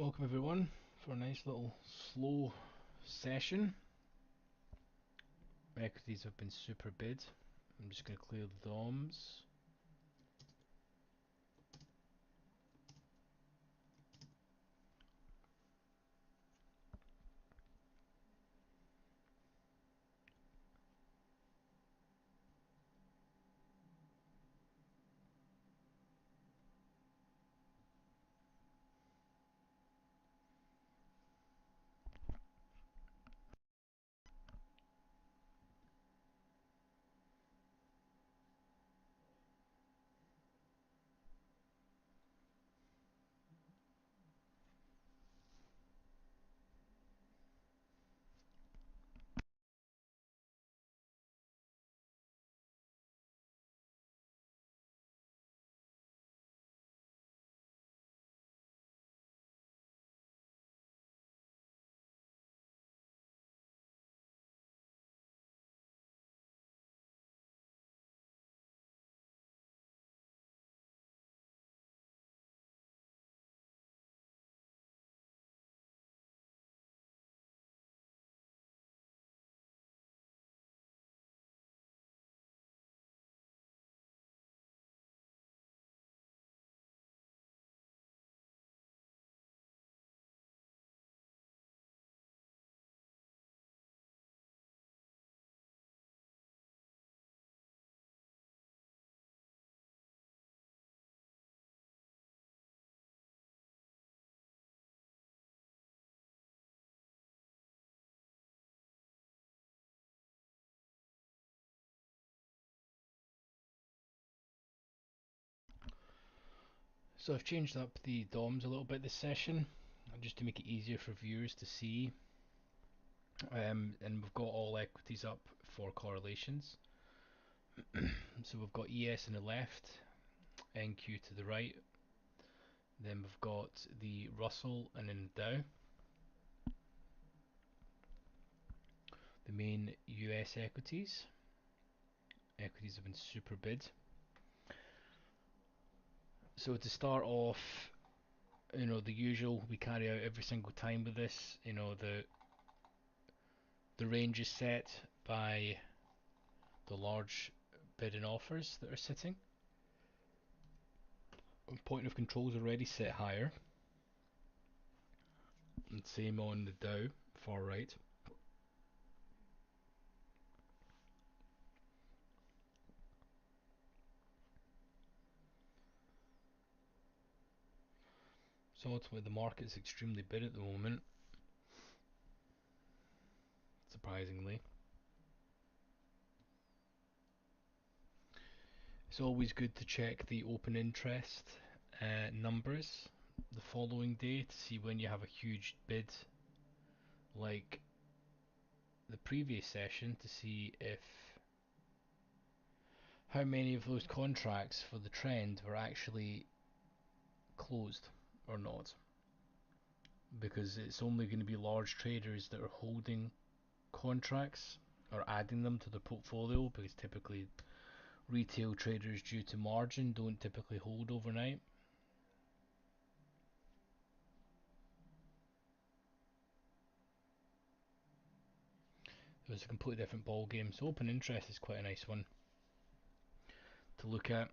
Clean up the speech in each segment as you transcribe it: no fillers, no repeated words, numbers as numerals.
Welcome everyone for a nice little slow session. Equities have been super bid. I'm just going to clear the DOMs. So I've changed up the DOMs a little bit this session, just to make it easier for viewers to see. And we've got all equities up for correlations. So we've got ES on the left, NQ to the right. Then we've got the Russell and then the Dow. The main US equities. Equities have been super bid. So to start off, the usual we carry out every single time with this. The range is set by the large bidding offers that are sitting. Point of control is already set higher, and same on the Dow, far right. So ultimately the market is extremely bid at the moment, surprisingly. It's always good to check the open interest numbers the following day to see when you have a huge bid like the previous session, to see if how many of those contracts for the trend were actually closed or not, because it's only going to be large traders that are holding contracts or adding them to their portfolio, because typically retail traders, due to margin, don't typically hold overnight. So it's a completely different ball game. So open interest is quite a nice one to look at.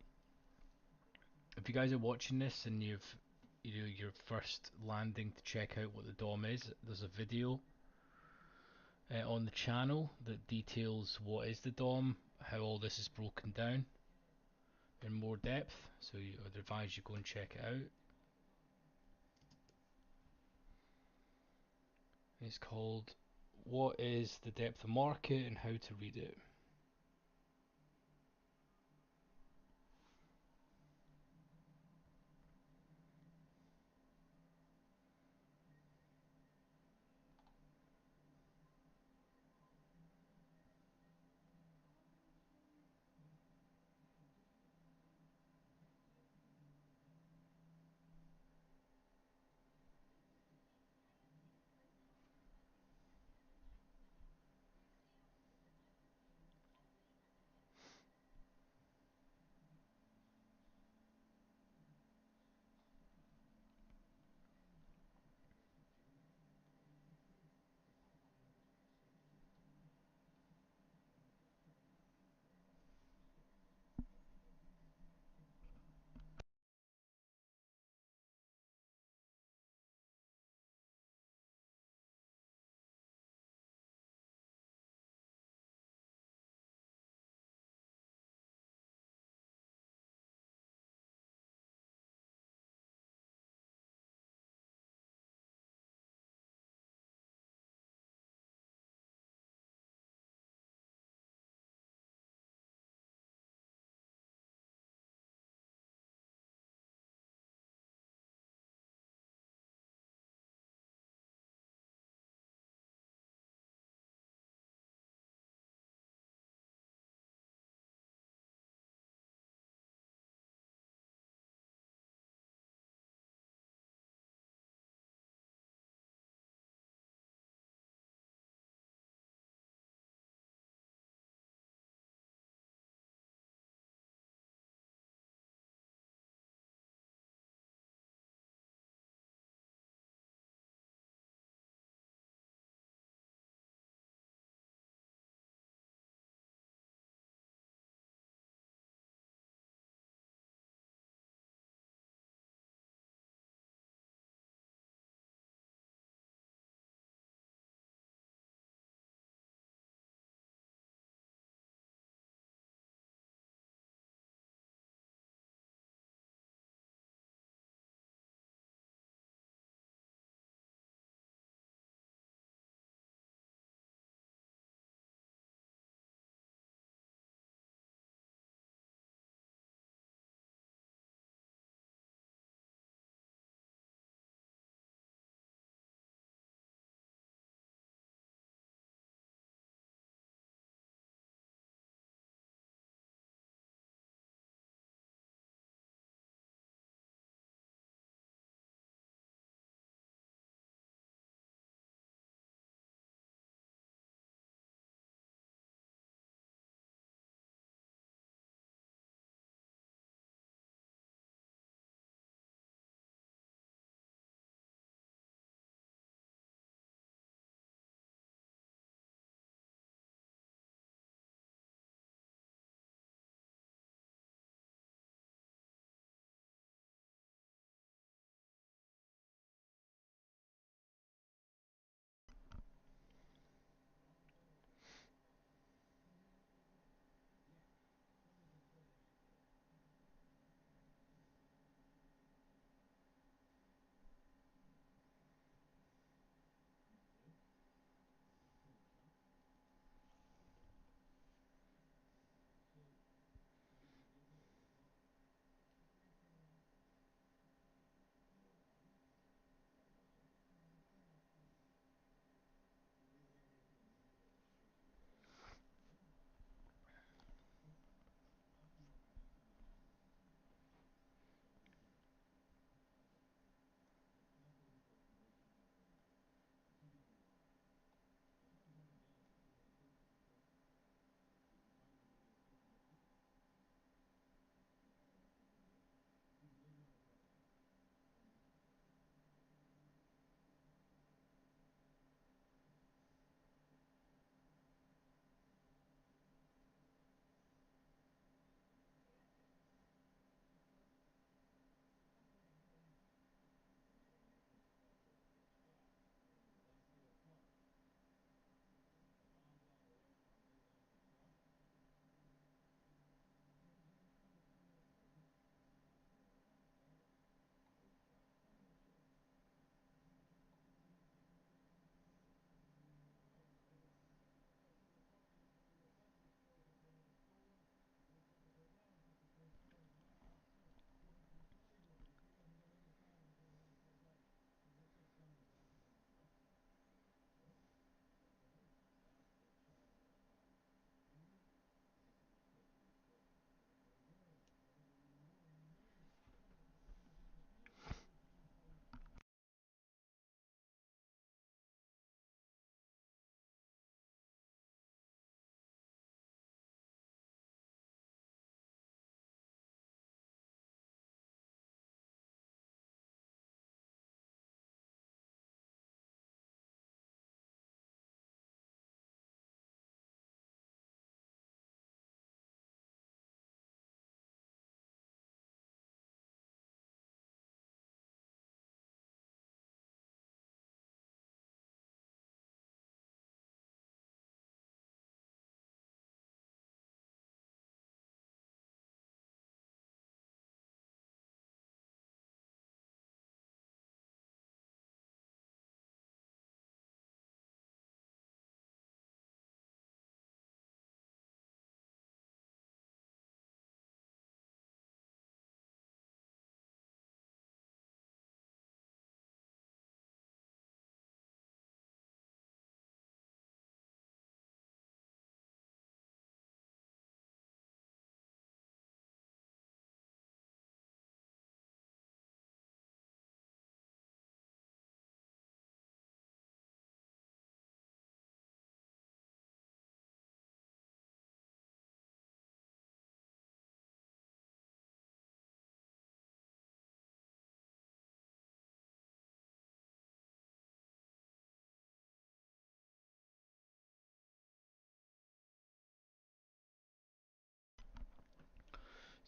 If you guys are watching this and you're first landing to check out what the DOM is, there's a video on the channel that details what is the DOM, how all this is broken down in more depth. So I'd advise you go and check it out. It's called "What is the Depth of Market and How to Read It."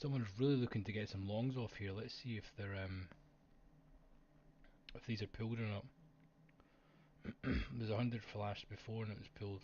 Someone's really looking to get some longs off here. Let's see if they're if these are pulled or not. There's 100 flashed before and it was pulled.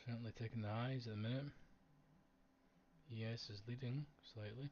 Certainly taking the highs at the minute. ES is leading slightly.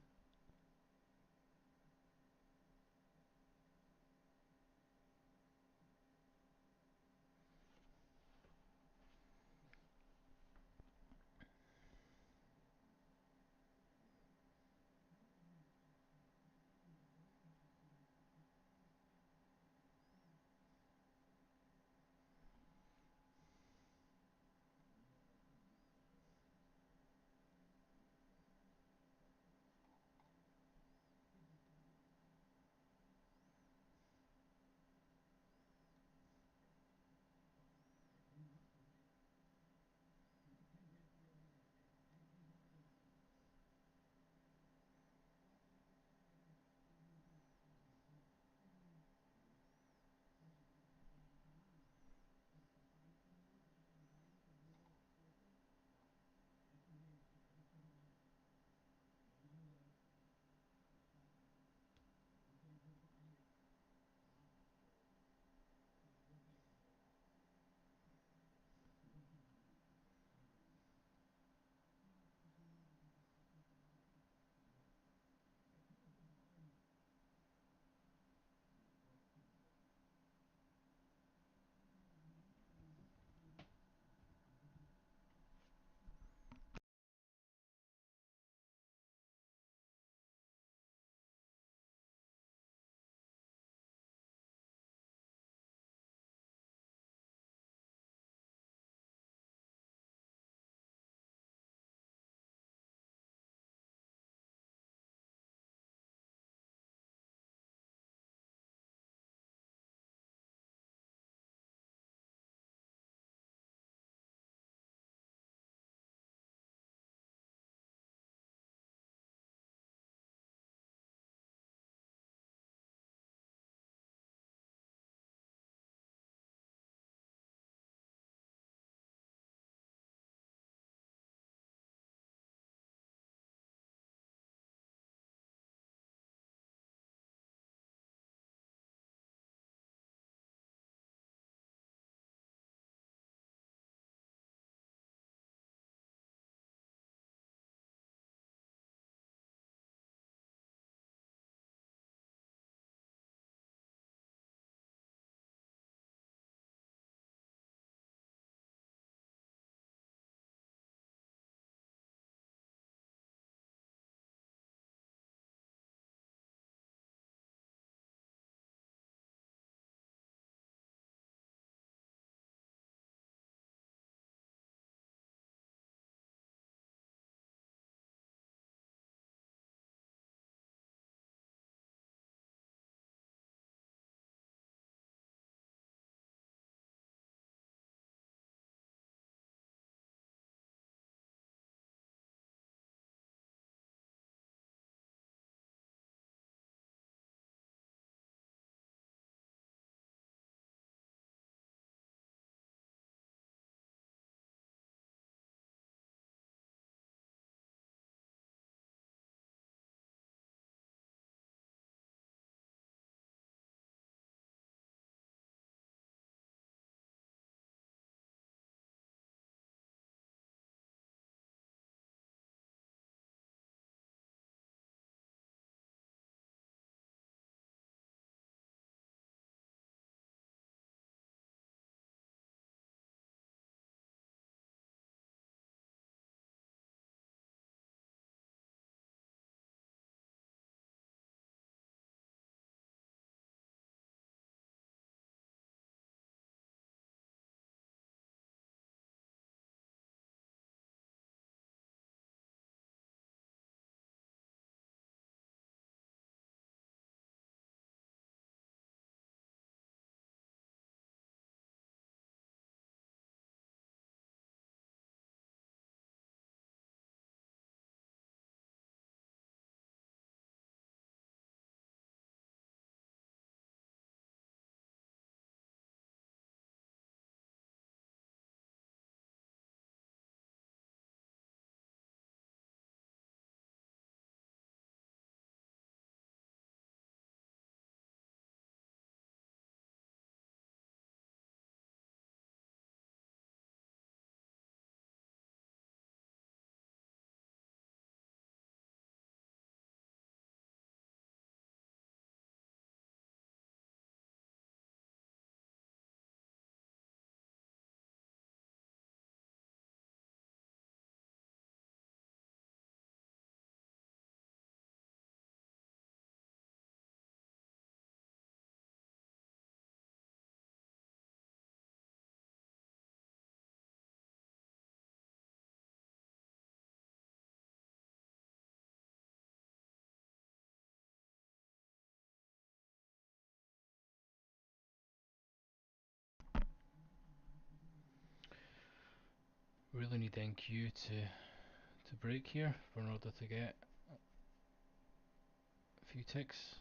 really need NQ to break here in order to get a few ticks.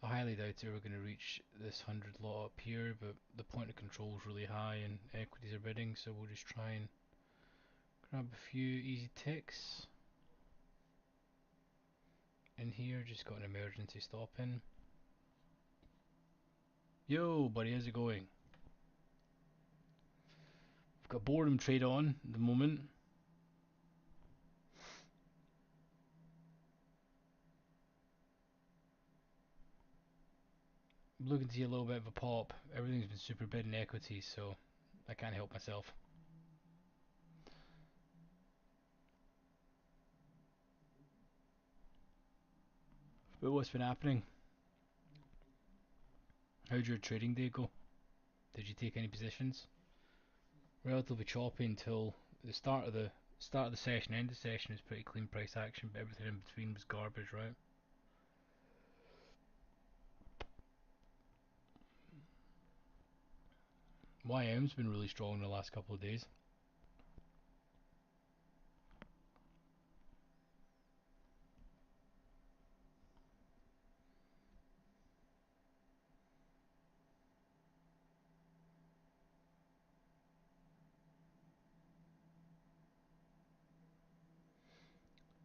I highly doubt we're going to reach this 100 lot up here, but the point of control is really high and equities are bidding, so we'll just try and grab a few easy ticks. In here, just got an emergency stop in. Yo, buddy, how's it going? I've got boredom trade on at the moment. I'm looking to see a little bit of a pop. Everything's been super bid in equity, so I can't help myself. But what's been happening? How'd your trading day go? Did you take any positions? Relatively choppy until the start of the session. End of the session was pretty clean price action, but everything in between was garbage, right? YM's been really strong in the last couple of days.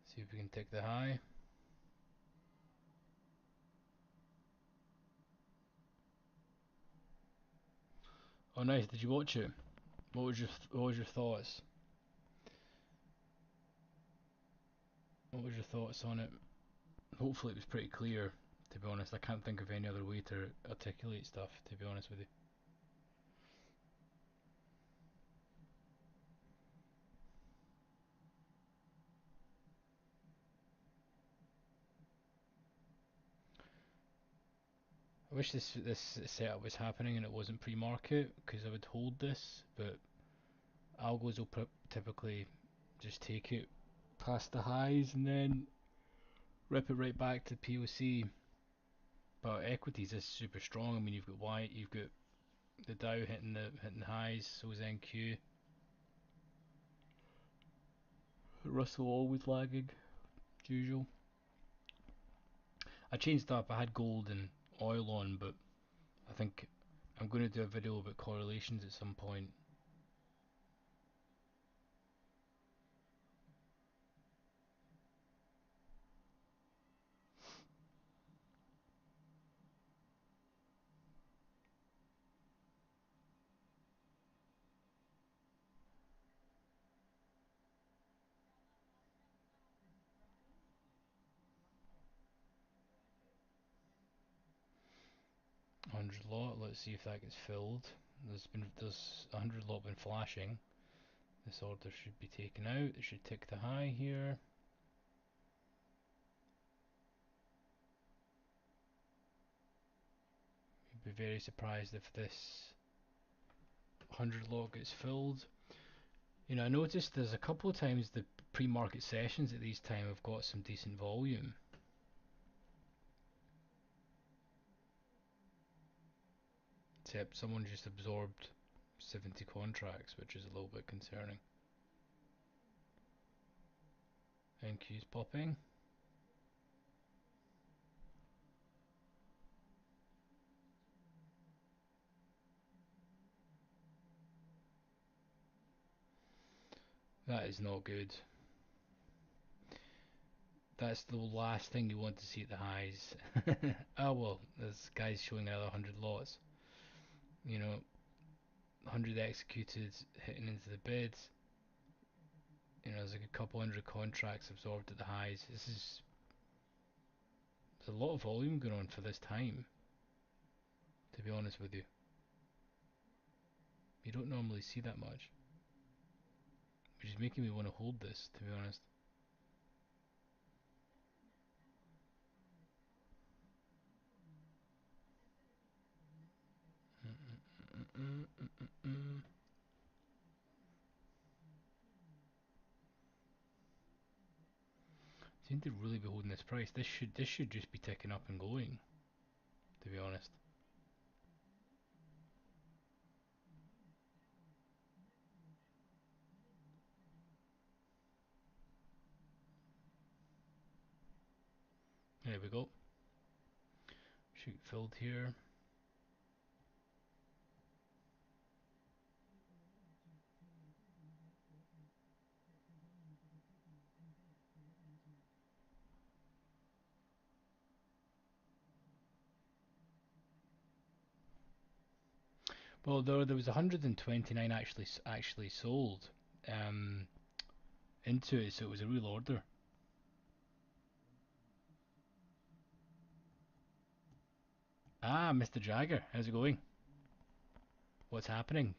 See if we can take the high. Oh nice, did you watch it? What was your thoughts? What was your thoughts on it? Hopefully it was pretty clear, to be honest. I can't think of any other way to articulate stuff, to be honest with you. I wish this setup was happening and it wasn't pre-market, because I would hold this, but algos will typically just take it past the highs and then rip it right back to POC. But equities is super strong. I mean, you've got the Dow hitting highs, so is NQ. Russell always lagging, as usual. I changed up. I had gold and oil on, but I think I'm going to do a video about correlations at some point. Hundred lot. Let's see if that gets filled. There's 100 lot been flashing. This order should be taken out. It should tick the high here. I'd be very surprised if this 100 lot gets filled. You know, I noticed there's a couple of times the pre-market sessions at these time have got some decent volume. Except someone just absorbed 70 contracts, which is a little bit concerning. NQ's popping. That is not good. That's the last thing you want to see at the highs. Oh well, there's guys showing another 100 lots. You know, 100 executed, hitting into the bids. You know, there's like a couple hundred contracts absorbed at the highs. There's a lot of volume going on for this time, to be honest with you. You don't normally see that much, which is making me want to hold this, to be honest. Seem to really be holding this price. This should just be ticking up and going, to be honest. There we go. Shoot filled here. Well, there was 129 actually sold um, into it, so it was a real order. Ah, Mr. Jagger, how's it going? What's happening?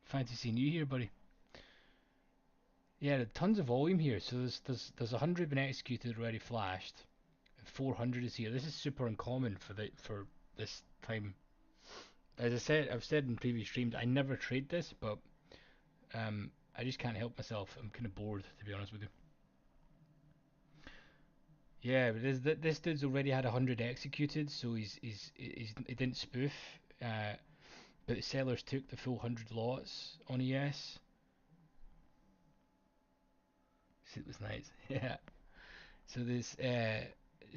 Fancy seeing you here, buddy. Yeah, tons of volume here. So there's 100 been executed already, flashed. 400 is here. This is super uncommon for this time. As I've said in previous streams, I never trade this, but I just can't help myself. I'm kind of bored, to be honest with you. Yeah, but this dude's already had 100 executed, so he didn't spoof. But the sellers took the full 100 lots on ES. So it was nice. Yeah. So this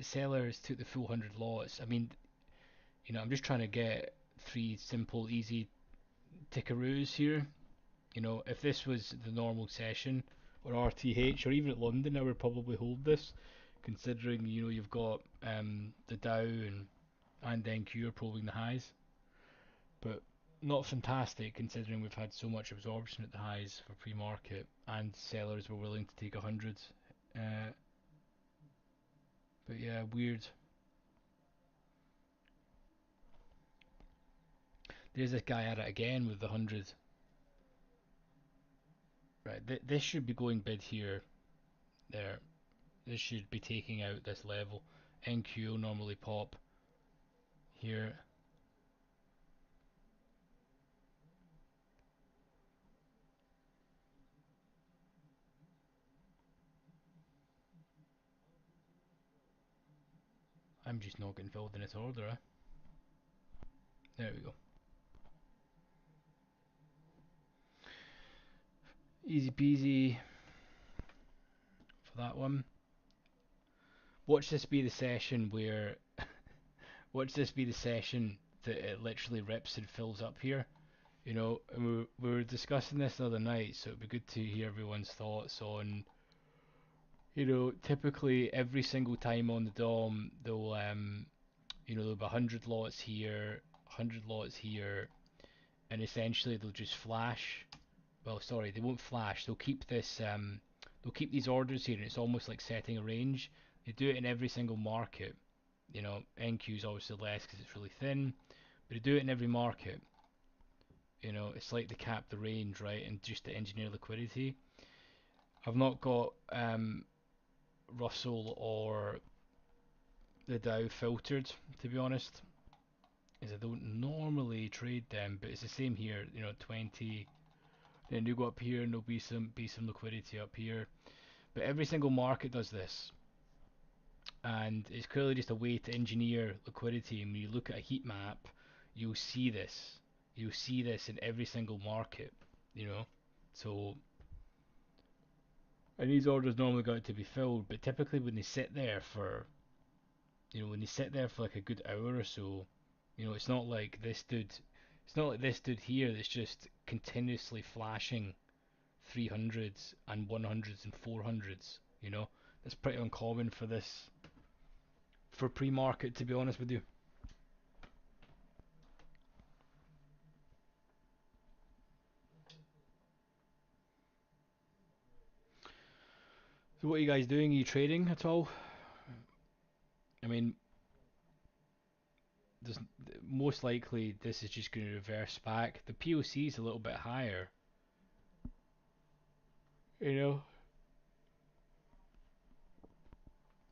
sellers took the full 100 lots. I mean, I'm just trying to get three simple, easy tickaroos here. If this was the normal session or RTH or even at London, I would probably hold this, considering you've got the Dow and NQ are probing the highs, but not fantastic considering we've had so much absorption at the highs for pre-market and sellers were willing to take 100. Uh, but yeah, weird. There's this guy at it again with the 100. Right, this should be going bid here, there. This should be taking out this level. NQ will normally pop here. I'm just not getting filled in its order. There we go. Easy peasy for that one. Watch this be the session where watch this be the session that it literally rips and fills up here. And we were discussing this the other night, so it'd be good to hear everyone's thoughts on. Typically every single time on the DOM, there'll be 100 lots here, 100 lots here, and essentially they'll just flash. Well, sorry, they won't flash. They'll keep these orders here, and it's almost like setting a range. They do it in every single market. NQ is obviously less because it's really thin, but they do it in every market. It's like they cap the range, right, and just to engineer liquidity. I've not got Russell or the Dow filtered, to be honest, as I don't normally trade them, but it's the same here. 20. Then you go up here, and there'll be some liquidity up here. But every single market does this, and it's clearly just a way to engineer liquidity. And when you look at a heat map, you'll see this. You'll see this in every single market. You know, so and these orders normally got to be filled, but typically when they sit there for like a good hour or so, it's not like this dude. It's not like this dude here that's just continuously flashing 300s and 100s and 400s. That's pretty uncommon for pre-market, to be honest with you. So what are you guys doing? Are you trading at all? I mean, there's most likely this is just going to reverse back. The POC is a little bit higher. You know,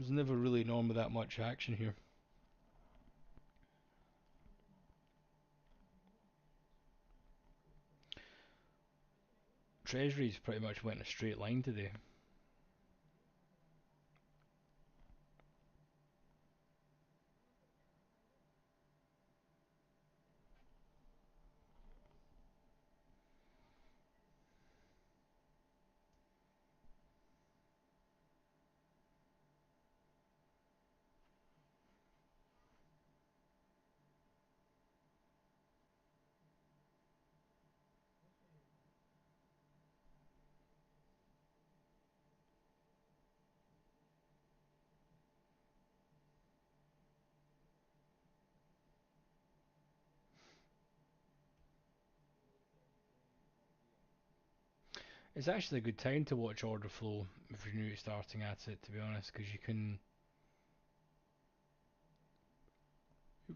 there's never really normally that much action here. Treasuries pretty much went in a straight line today. It's actually a good time to watch order flow if you're new to starting at it, to be honest, because you've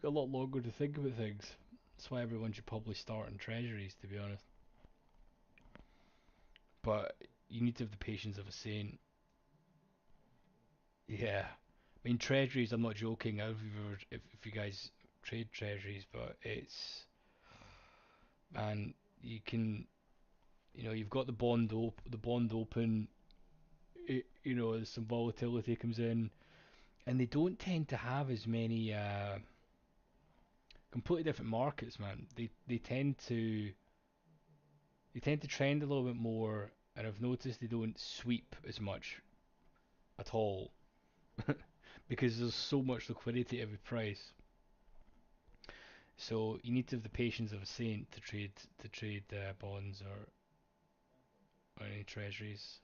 got a lot longer to think about things. That's why everyone should probably start in treasuries, to be honest. But you need to have the patience of a saint. Yeah, I mean treasuries. I'm not joking. I don't know if you guys trade treasuries, but it's man, you can you've got the bond open. As some volatility comes in, and they don't tend to have as many completely different markets, man. They tend to trend a little bit more, and I've noticed they don't sweep as much at all because there's so much liquidity at every price. So you need to have the patience of a saint to trade bonds or any treasuries.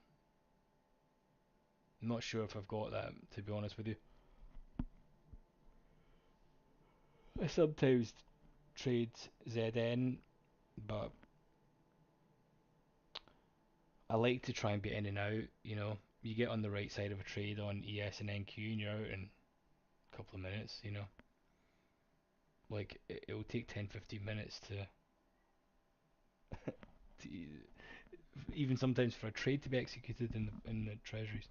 I'm not sure if I've got that, to be honest with you. I sometimes trade ZN, but I like to try and be in and out. You get on the right side of a trade on ES and NQ, and you're out in a couple of minutes. Like it will take 10, 15 minutes to even sometimes for a trade to be executed in the treasuries.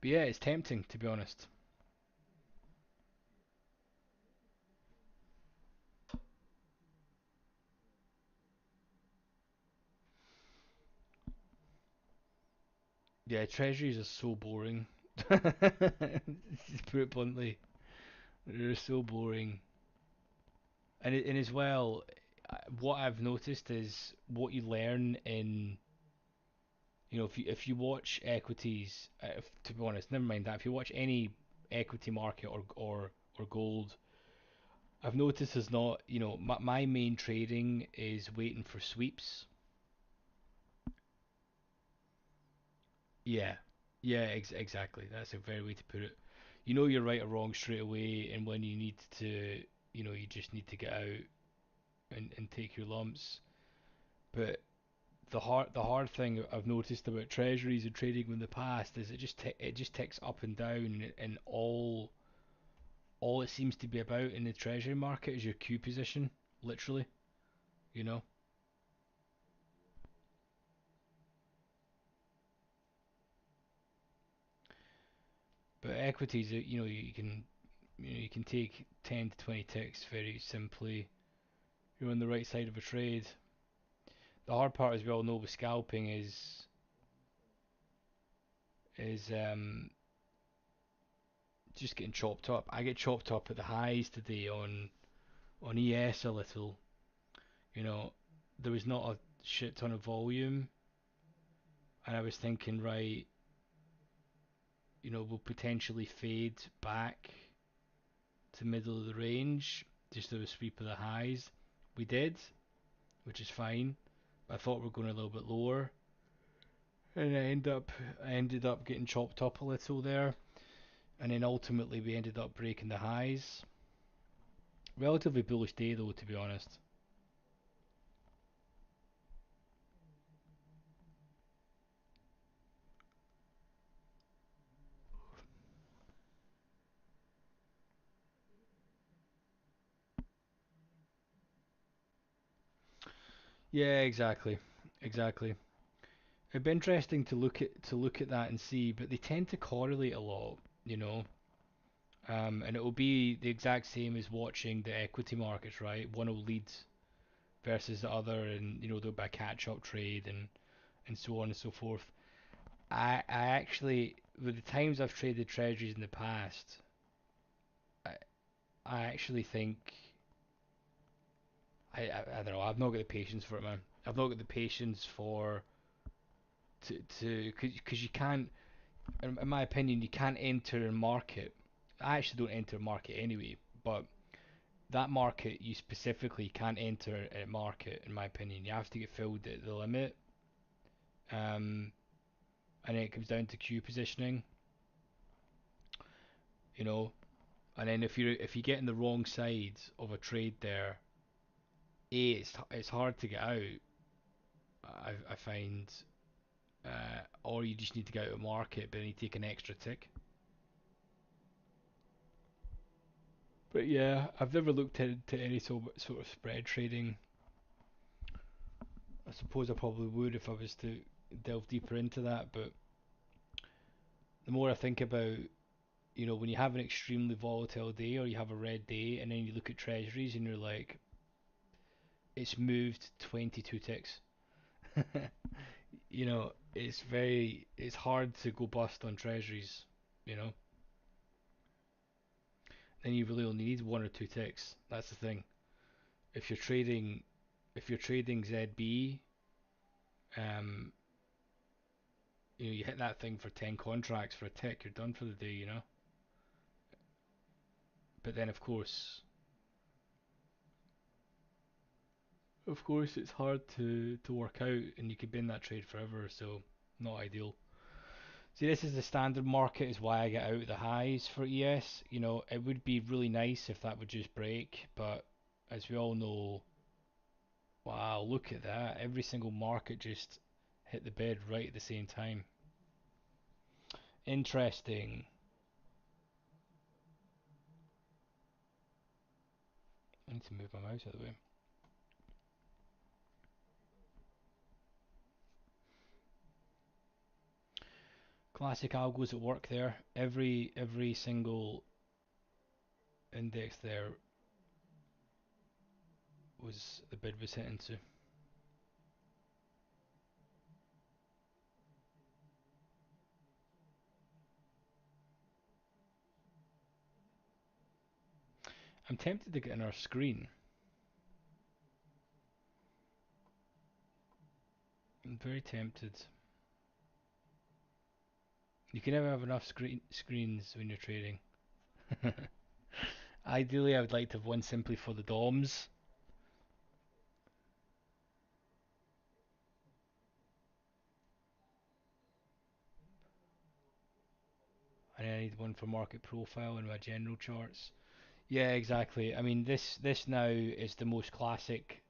But yeah, it's tempting to be honest. Yeah, treasuries are so boring. Just put it bluntly, they're so boring. And as well, what I've noticed is what you learn in if you watch equities, to be honest, never mind that. If you watch any equity market or gold, I've noticed is not my main trading is waiting for sweeps. Yeah, yeah, exactly. That's a very way to put it. You know you're right or wrong straight away, and when you need to, you just need to get out and take your lumps. But the hard thing I've noticed about treasuries and trading in the past is it just ticks up and down, and all it seems to be about in the treasury market is your Q position, literally. You know, but equities, you can take 10 to 20 ticks very simply. You're on the right side of a trade. The hard part, as we all know, with scalping is just getting chopped up. I get chopped up at the highs today on ES a little. You know, there was not a shit ton of volume, and I was thinking, right, we'll potentially fade back to middle of the range, just do a sweep of the highs. We did, which is fine. I thought we were going a little bit lower, and I ended up getting chopped up a little there, and then ultimately we ended up breaking the highs. Relatively bullish day though, to be honest. Yeah, exactly. It'd be interesting to look at that and see, but they tend to correlate a lot, you know. And it will be the exact same as watching the equity markets, right? One will lead versus the other, and there'll be a catch-up trade and so on and so forth. I actually, with the times I've traded treasuries in the past, I I actually think I don't know. I've not got the patience for it, man. I've not got the patience for because you can't, in my opinion, you can't enter a market. I actually don't enter a market anyway, but that market you specifically can't enter a market, in my opinion. You have to get filled at the limit, um, and then it comes down to queue positioning, you know. And then if you get in the wrong side of a trade there, it's hard to get out, I find, or you just need to get out of market, but then you take an extra tick. But yeah, I've never looked into any sort of spread trading. I suppose I probably would if I was to delve deeper into that, but the more I think about, when you have an extremely volatile day or you have a red day and then you look at treasuries and you're like, it's moved 22 ticks. It's hard to go bust on treasuries, you know. Then you really only need one or two ticks. That's the thing. If you're trading, if you're trading ZB, um, you hit that thing for 10 contracts for a tick, you're done for the day. But then of course, it's hard to work out, and you could be in that trade forever. So not ideal. See, this is the standard market, is why I get out of the highs for ES. It would be really nice if that would just break, but as we all know, wow, look at that. Every single market just hit the bed right at the same time. Interesting. I need to move my mouse out of the way. Classic algos at work there. Every single index there was the bid was hit into. I'm tempted to get on our screen. I'm very tempted. You can never have enough screens when you're trading. Ideally, I would like to have one simply for the DOMs. And I need one for market profile and my general charts. Yeah, exactly. I mean, this now is the most classic.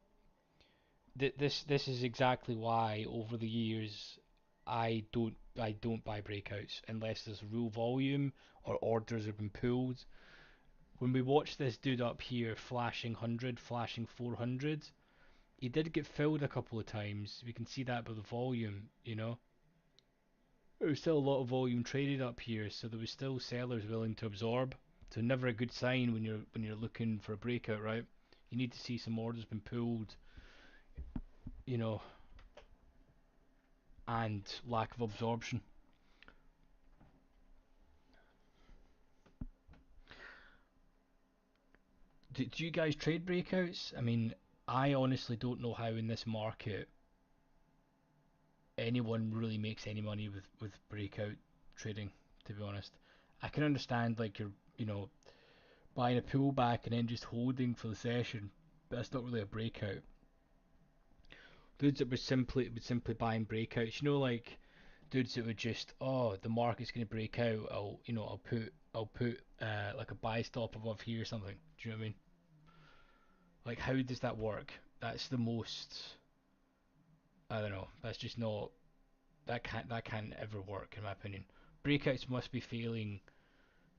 This is exactly why over the years I don't buy breakouts unless there's real volume or orders have been pulled. When we watch this dude up here flashing 100, flashing 400, he did get filled a couple of times. We can see that by the volume. There was still a lot of volume traded up here, so there was still sellers willing to absorb. So never a good sign when you're looking for a breakout, right? You need to see some orders been pulled, you know, and lack of absorption. Do you guys trade breakouts? I mean, I honestly don't know how in this market anyone really makes any money with breakout trading, to be honest. I can understand like you're buying a pullback and then just holding for the session, but that's not really a breakout. Dudes that would simply buying breakouts, like dudes that would just, oh, the market's gonna break out, I'll put like a buy stop above here or something. Do you know what I mean? Like, how does that work? That's the most, I don't know. That's just not, that can't ever work in my opinion. Breakouts must be failing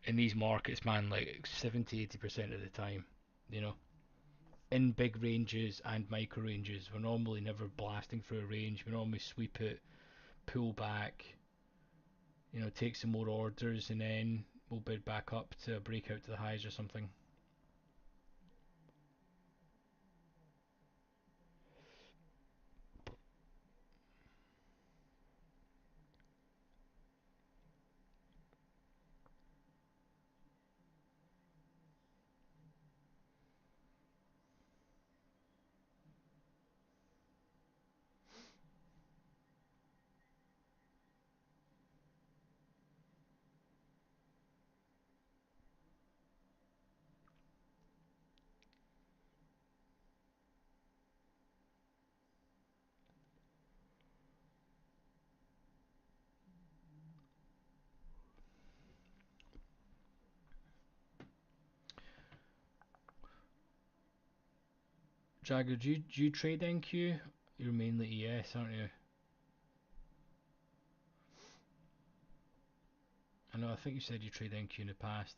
in these markets, man, like 70-80% of the time. You know, in big ranges and micro ranges, we're normally never blasting through a range. We normally sweep it, pull back, take some more orders, and then we'll bid back up to break out to the highs or something. Jagger, do you trade NQ? You're mainly ES, aren't you? I know. I think you said you trade NQ in the past.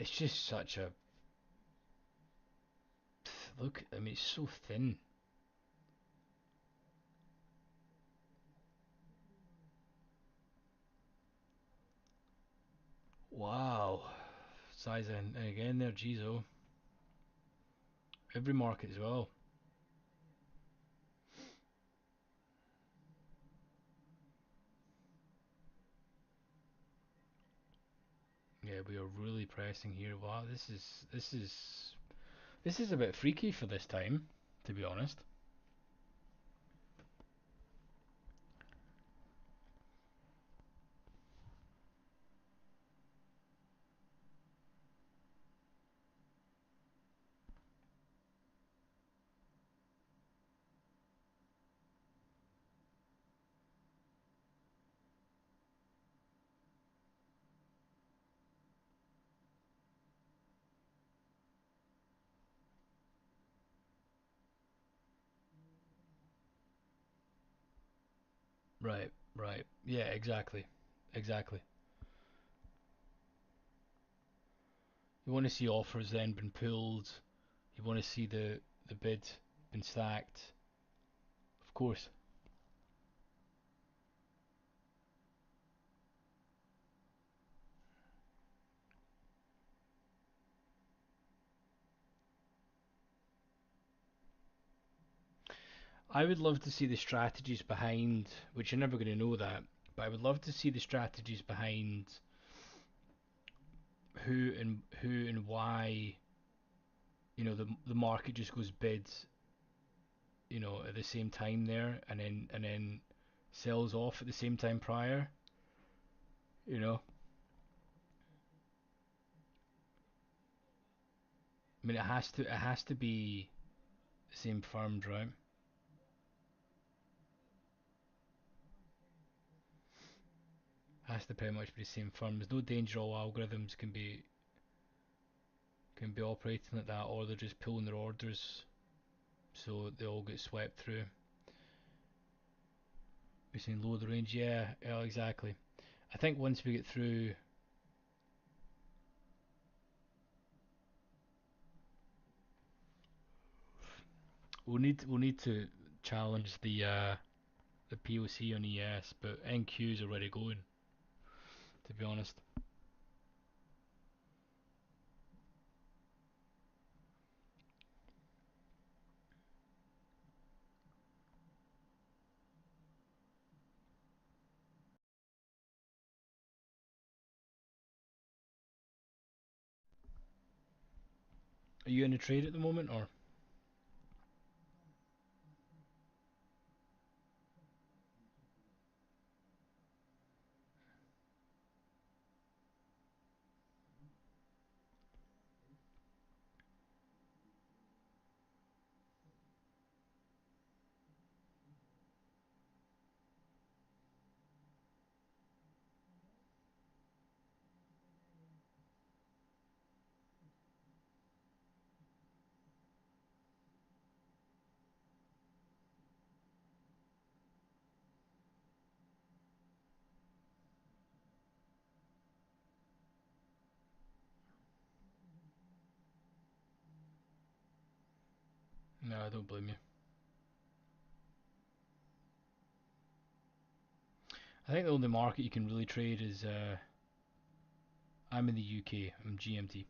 It's just such a look. I mean, it's so thin. Wow. Size and again there, geez, oh. Every market as well. Yeah, we are really pressing here. Wow, this is a bit freaky for this time, to be honest. Right, right. Yeah, exactly. Exactly. You want to see offers then been pulled. You want to see the bid been stacked. Of course. I would love to see the strategies behind, which you're never going to know that, but I would love to see the strategies behind who and why, the market just goes bid, at the same time there, and then sells off at the same time prior, you know. I mean, it has to be the same firms, right? Has to pretty much be the same firms. No danger all algorithms can be operating like that, or they're just pulling their orders so they all get swept through. We're saying lower the range, yeah, yeah, exactly. I think once we get through, we'll need to challenge the POC on ES, but NQ's already going. To be honest, are you in a trade at the moment, or? No, I don't blame you. I think the only market you can really trade is I'm in the UK. I'm GMT.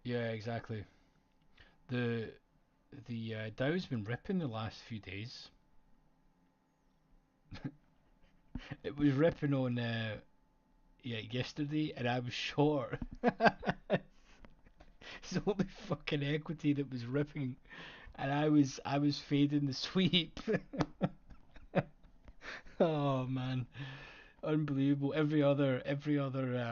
Yeah, exactly. The the Dow's been ripping the last few days. It was ripping on yesterday, and I was short. It's the only fucking equity that was ripping, and I was fading the sweep. Oh man, unbelievable. Every other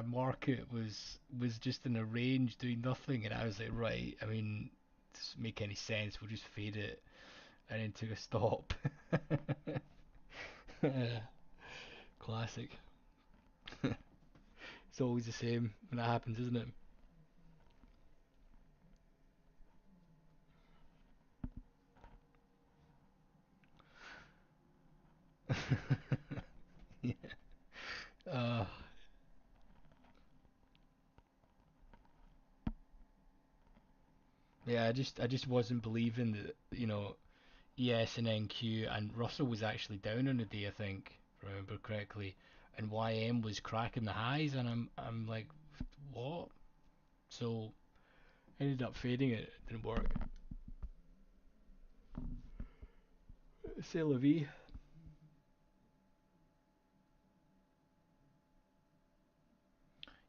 market was just in a range doing nothing, and I was like, right. I mean, doesn't make any sense. We'll just fade it, and then took a stop. Classic. It's always the same when that happens, isn't it? Yeah. Uh, yeah, I just wasn't believing that, ES and NQ and Russell was actually down on the day, I think, if I remember correctly, and YM was cracking the highs, and I'm like, what? So ended up fading it. It didn't work. C'est la vie.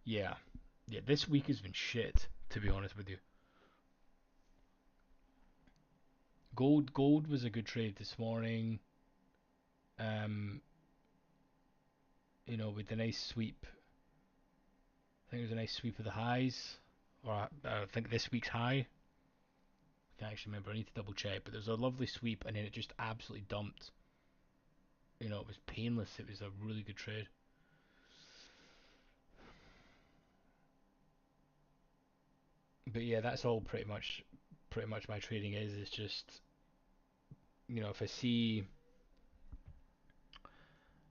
Yeah, yeah. This week has been shit, to be honest with you. Gold was a good trade this morning. Um, with the nice sweep. I think it was a nice sweep of the highs, or I think this week's high. I can't actually remember. I need to double check. But there was a lovely sweep, and then it just absolutely dumped. It was painless. It was a really good trade. But yeah, that's all pretty much my trading is. It's just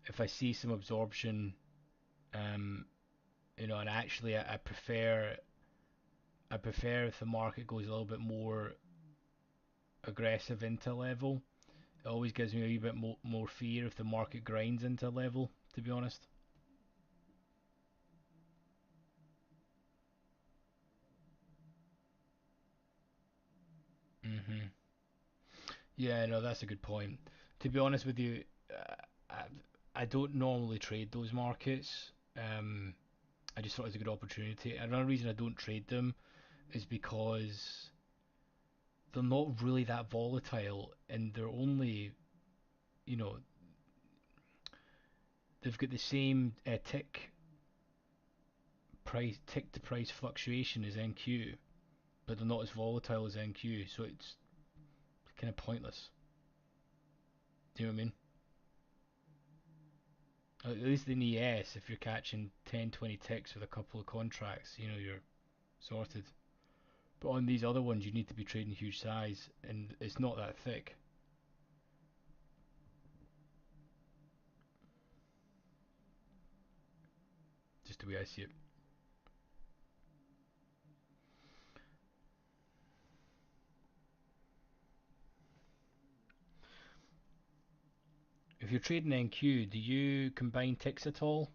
if I see some absorption, um, and actually I prefer if the market goes a little bit more aggressive into a level. It always gives me a wee bit more fear if the market grinds into a level. To be honest. Mhm. Yeah, no, that's a good point. To be honest with you, I, I don't normally trade those markets. I just thought it was a good opportunity. Another reason I don't trade them is because they're not really that volatile, and they're only, you know, they've got the same tick to price fluctuation as NQ, but they're not as volatile as NQ, so it's kind of pointless. Do you know what I mean? At least in ES, if you're catching 10, 20 ticks with a couple of contracts, you're sorted. But on these other ones, you need to be trading huge size, and it's not that thick. Just the way I see it. If you're trading NQ, do you combine ticks at all?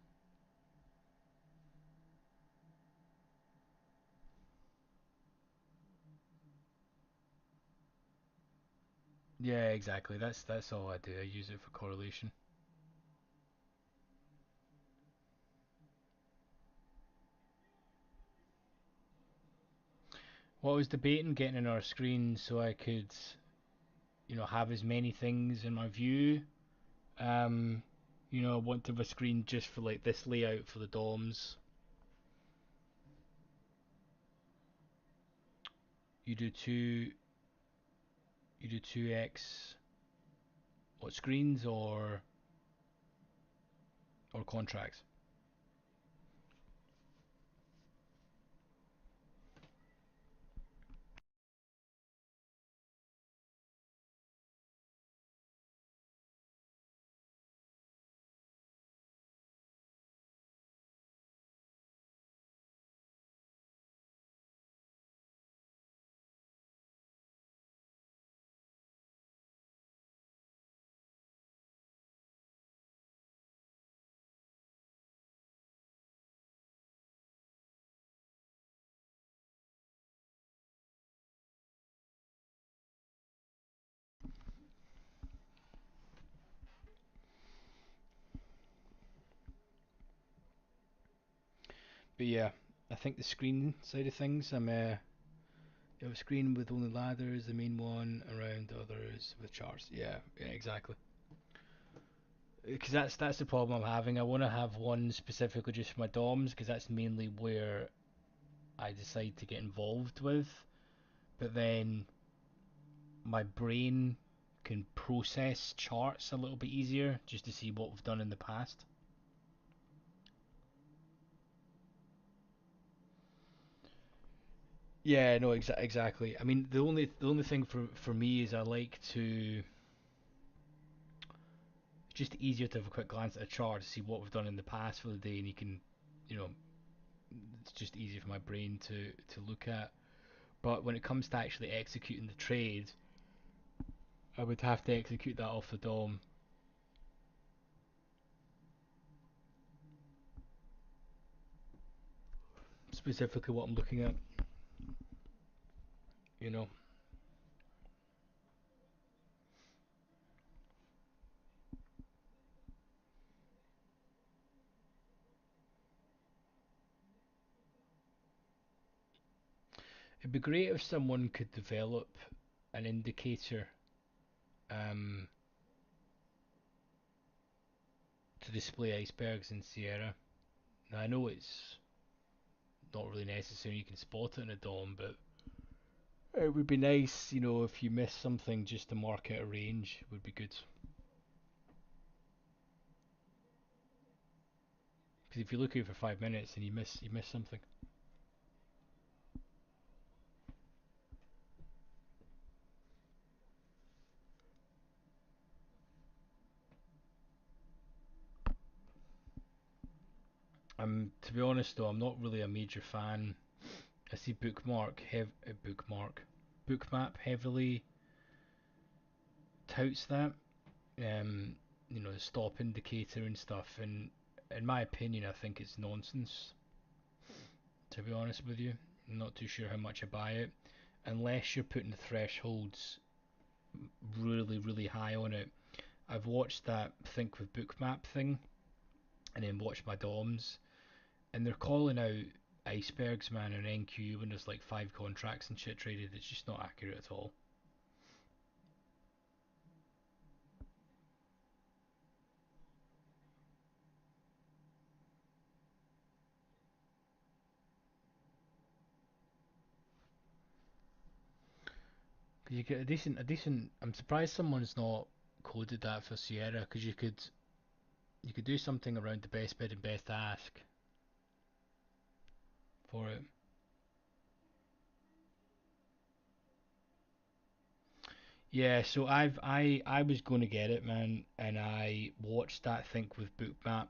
Yeah, exactly. That's all I do. I use it for correlation. What I was debating getting in our screen so I could, have as many things in my view. Um, I want to have a screen just for like this layout for the DOMs. You do two, you do 2x what screens or contracts. But yeah, I think the screen side of things, you have a screen with only ladders, the main one, around the others with charts. Yeah, yeah, exactly. because that's the problem I'm having. I want to have one specifically just for my DOMs because that's mainly where I decide to get involved with. But then my brain can process charts a little bit easier just to see what we've done in the past. Yeah, no, exactly. I mean, the only thing for me is I like to just easier to have a quick glance at a chart to see what we've done in the past for the day, and you can, you know, it's just easier for my brain to look at. But when it comes to actually executing the trade, I would have to execute that off the DOM, specifically what I'm looking at. You know, it'd be great if someone could develop an indicator um, to display icebergs in Sierra. Now I know it's not really necessary; you can spot it in a DOM, but it would be nice, if you miss something, just to mark out a range would be good. Because if you look at it for 5 minutes and you miss something. To be honest though, I'm not really a major fan. I see bookmap heavily touts that. Um, the stop indicator and stuff, and in my opinion, I think it's nonsense. To be honest with you, I'm not too sure how much I buy it, unless you're putting the thresholds really, really high on it. I've watched that Think with Bookmap thing, and then watched my DOMs, and they're calling out icebergs, man, and NQ when there's like 5 contracts and shit traded. It's just not accurate at all. Because you get a decent. I'm surprised someone's not coded that for Sierra, because you could do something around the best bid and best ask for it. Yeah, so I was going to get it, man, and I watched that Think with Bookmap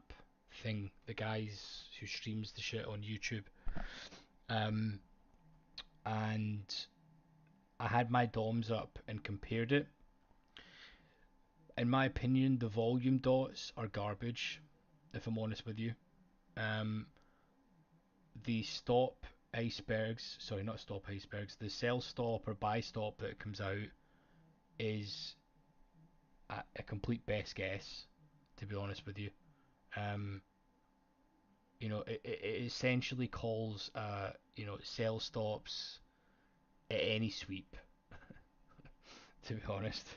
thing, the guys who streams the shit on YouTube, um, and I had my DOMs up and compared it. In my opinion, the volume dots are garbage, if I'm honest with you. Um, the stop icebergs, sorry, not stop icebergs, the sell stop or buy stop that comes out is a complete best guess, to be honest with you. Um, it essentially calls, sell stops at any sweep, to be honest.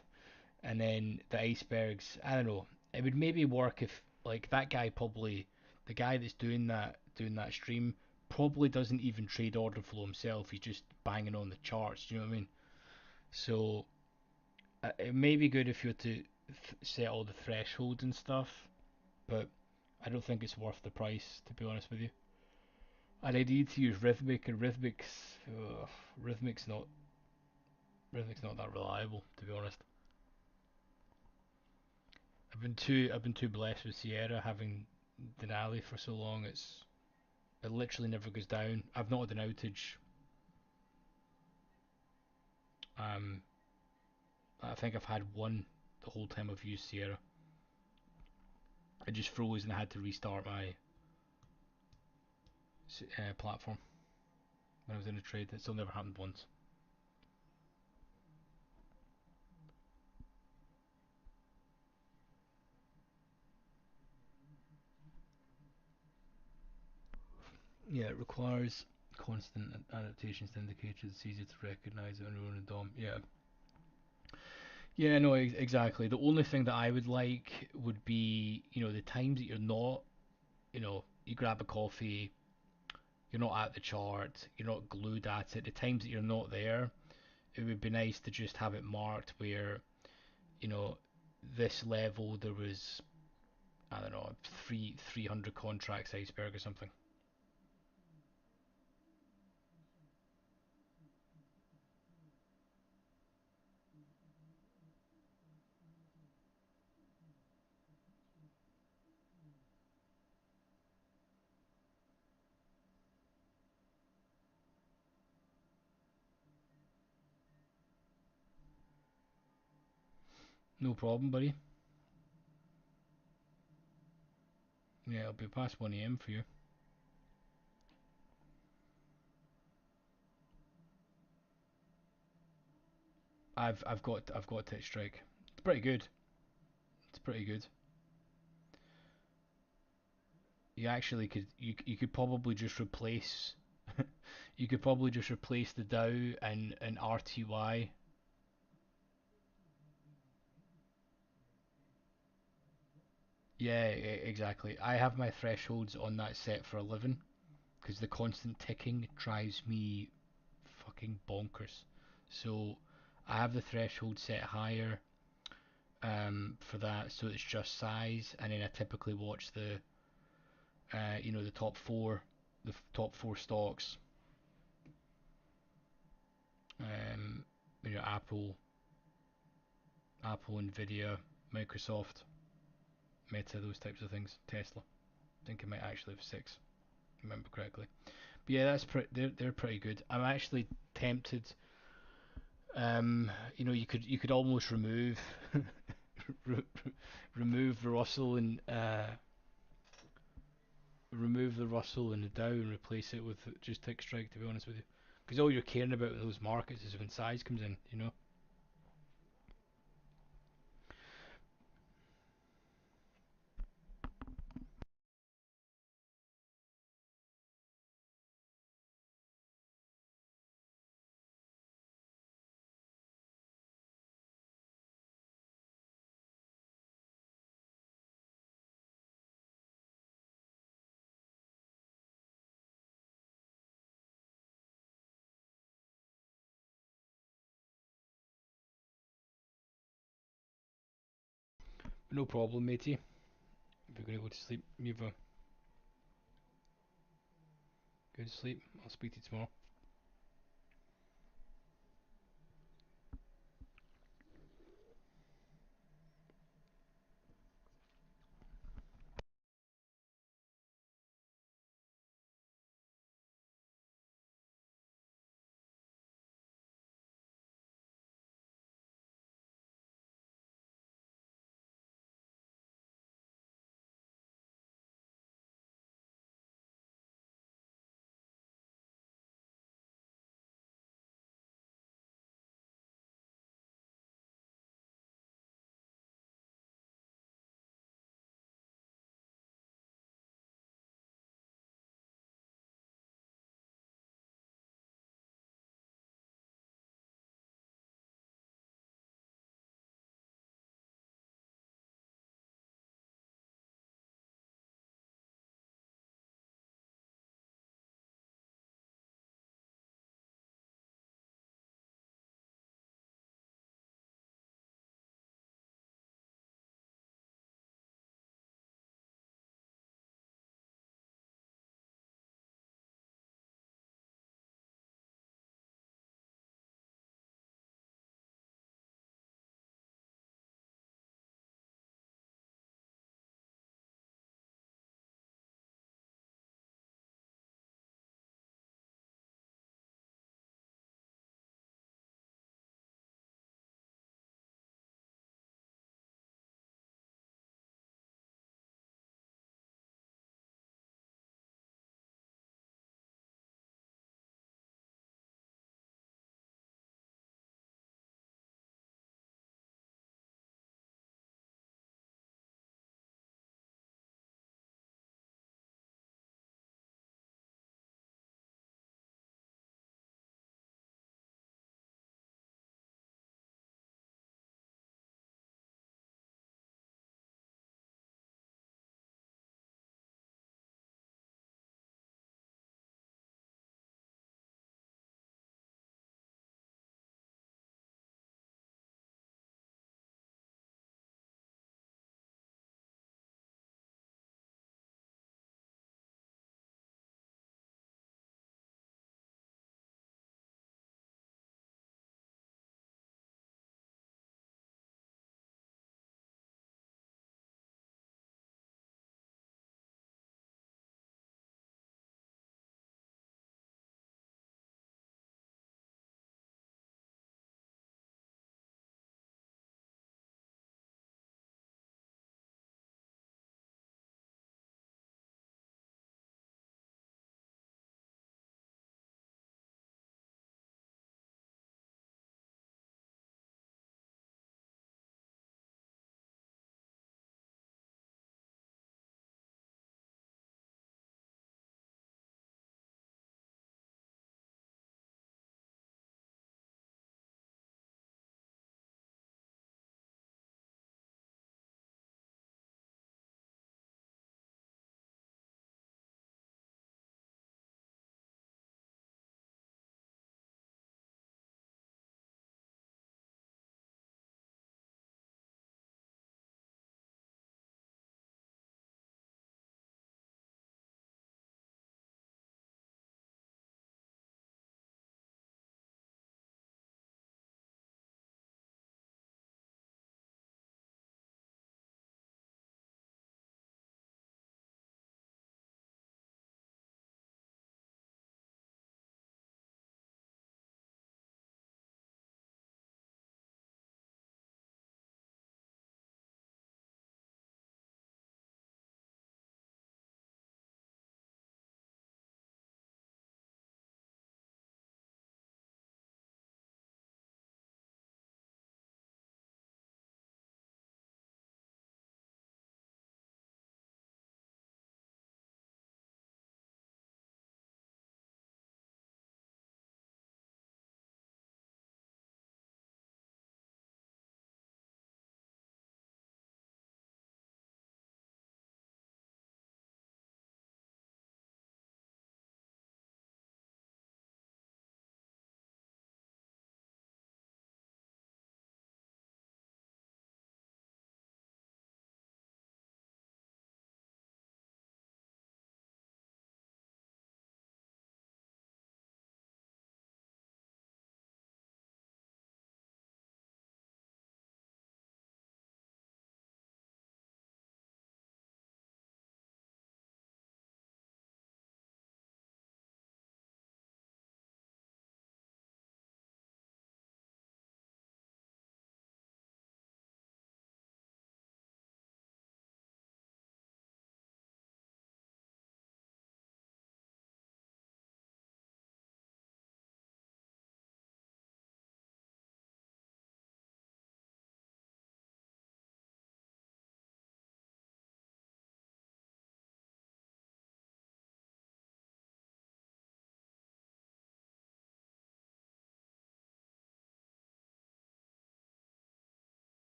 And then the icebergs, I don't know. It would maybe work if like that guy probably, the guy that's doing that stream probably doesn't even trade order flow himself. He's just banging on the charts. Do you know what I mean? So it may be good if you were to set all the thresholds and stuff, but I don't think it's worth the price, to be honest with you. And I need to use Rhythmic, and ugh, Rhythmic's not Rhythmic's not that reliable, to be honest. I've been too blessed with Sierra having Denali for so long. It literally never goes down. I've not had an outage. Um, I think I've had one the whole time I've used Sierra. It just froze and I had to restart my platform when I was in a trade. It still never happened once. Yeah, it requires constant adaptations to indicators. It's easy to recognize it on your own DOM. Yeah, Yeah, no, exactly. The only thing that I would like would be, the times that you're not, you grab a coffee, you're not at the chart, you're not glued at it. The times that you're not there, it would be nice to just have it marked where, you know, this level there was, I don't know, 300 contracts iceberg or something. No problem, buddy. Yeah, it'll be past 1 a.m. for you. I've got Tick Strike. It's pretty good. It's pretty good. You could probably just replace you could probably just replace the Dow and RTY. Yeah, exactly. I have my thresholds on that set for 11 because the constant ticking drives me fucking bonkers. So I have the threshold set higher for that, so it's just size, and then I typically watch the top four, top four stocks, um, Apple, Nvidia, Microsoft, Meta, those types of things. Tesla. I think I might actually have six, if I remember correctly. But yeah, they're pretty good. I'm actually tempted. You could almost re- remove the Russell and the Dow and replace it with just Tick Strike. To be honest with you, because all you're caring about with those markets is when size comes in. No problem, matey. If you're gonna go to sleep, you have a good sleep. I'll speak to you tomorrow.